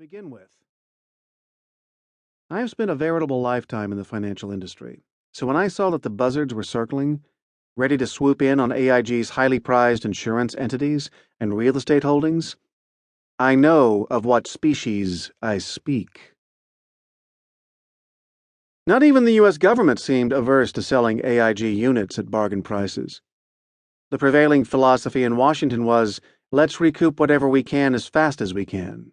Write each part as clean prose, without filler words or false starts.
begin with. I have spent a veritable lifetime in the financial industry, so when I saw that the buzzards were circling, ready to swoop in on AIG's highly prized insurance entities and real estate holdings, I know of what species I speak. Not even the U.S. government seemed averse to selling AIG units at bargain prices. The prevailing philosophy in Washington was, let's recoup whatever we can as fast as we can.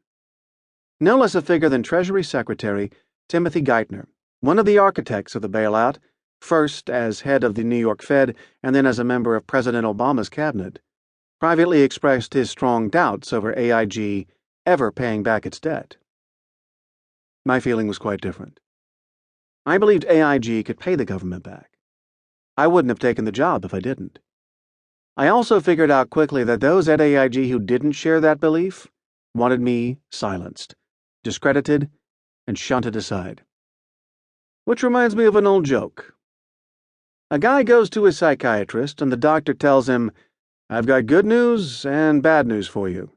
No less a figure than Treasury Secretary Timothy Geithner, one of the architects of the bailout, first as head of the New York Fed and then as a member of President Obama's cabinet, privately expressed his strong doubts over AIG ever paying back its debt. My feeling was quite different. I believed AIG could pay the government back. I wouldn't have taken the job if I didn't. I also figured out quickly that those at AIG who didn't share that belief wanted me silenced, discredited, and shunted aside. Which reminds me of an old joke. A guy goes to his psychiatrist and the doctor tells him, I've got good news and bad news for you.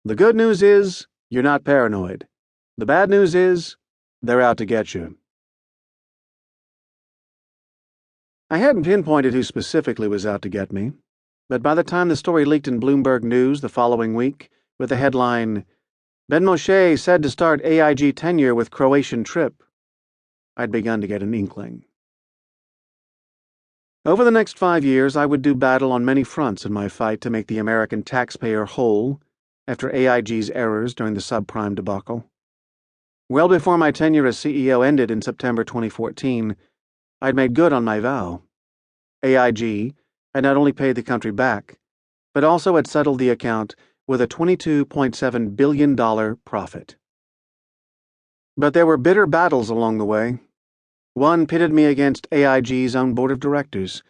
The good news is you're not paranoid. The bad news is they're out to get you. I hadn't pinpointed who specifically was out to get me, but by the time the story leaked in Bloomberg News the following week with the headline, Benmosche said to start AIG tenure with Croatian trip, I'd begun to get an inkling. Over the next 5 years, I would do battle on many fronts in my fight to make the American taxpayer whole after AIG's errors during the subprime debacle. Well before my tenure as CEO ended in September 2014, I'd made good on my vow. AIG had not only paid the country back, but also had settled the account with a $22.7 billion profit. But there were bitter battles along the way. One pitted me against AIG's own board of directors,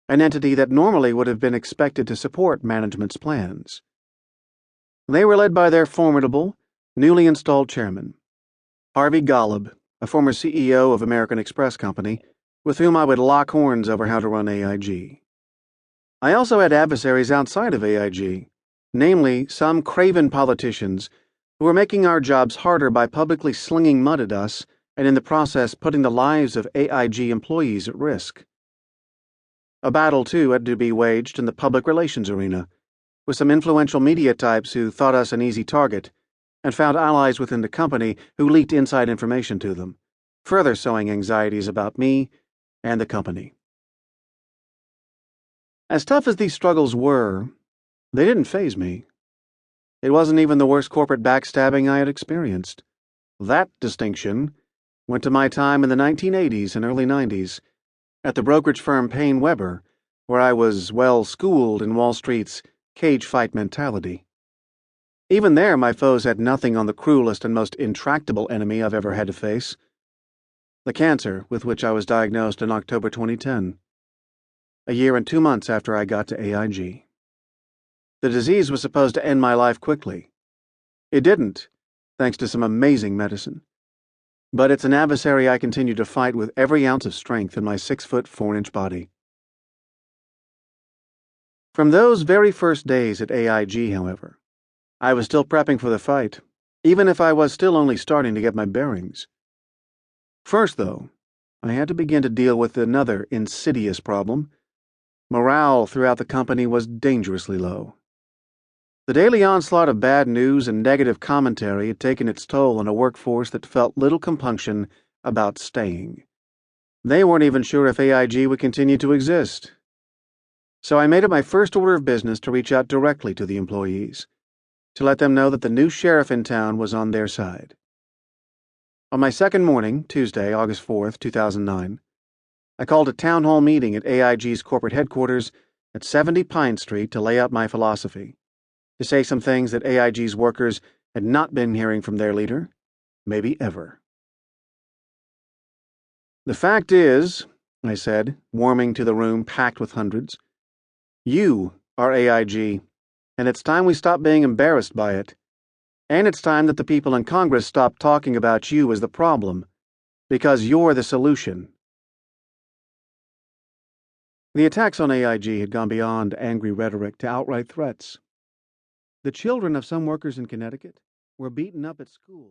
an entity that normally would have been expected to support management's plans. They were led by their formidable, newly installed chairman, Harvey Golub, a former CEO of American Express Company, with whom I would lock horns over how to run AIG. I also had adversaries outside of AIG, namely some craven politicians who were making our jobs harder by publicly slinging mud at us and in the process putting the lives of AIG employees at risk. A battle, too, had to be waged in the public relations arena, with some influential media types who thought us an easy target and found allies within the company who leaked inside information to them, further sowing anxieties about me and the company. As tough as these struggles were, they didn't faze me. It wasn't even the worst corporate backstabbing I had experienced. That distinction went to my time in the 1980s and early 90s at the brokerage firm Payne Weber, where I was well schooled in Wall Street's cage fight mentality. Even there, my foes had nothing on the cruelest and most intractable enemy I've ever had to face: the cancer with which I was diagnosed in October 2010. A year and 2 months after I got to AIG. The disease was supposed to end my life quickly. It didn't, thanks to some amazing medicine. But it's an adversary I continue to fight with every ounce of strength in my 6-foot 4-inch body. From those very first days at AIG, however, I was still prepping for the fight, even if I was still only starting to get my bearings. First, though, I had to begin to deal with another insidious problem. Morale throughout the company was dangerously low. The daily onslaught of bad news and negative commentary had taken its toll on a workforce that felt little compunction about staying. They weren't even sure if AIG would continue to exist. So I made it my first order of business to reach out directly to the employees, to let them know that the new sheriff in town was on their side. On my second morning, Tuesday, August 4th, 2009, I called a town hall meeting at AIG's corporate headquarters at 70 Pine Street to lay out my philosophy, to say some things that AIG's workers had not been hearing from their leader, maybe ever. The fact is, I said, warming to the room packed with hundreds, you are AIG, and it's time we stop being embarrassed by it. And it's time that the people in Congress stop talking about you as the problem, because you're the solution. The attacks on AIG had gone beyond angry rhetoric to outright threats. The children of some workers in Connecticut were beaten up at school.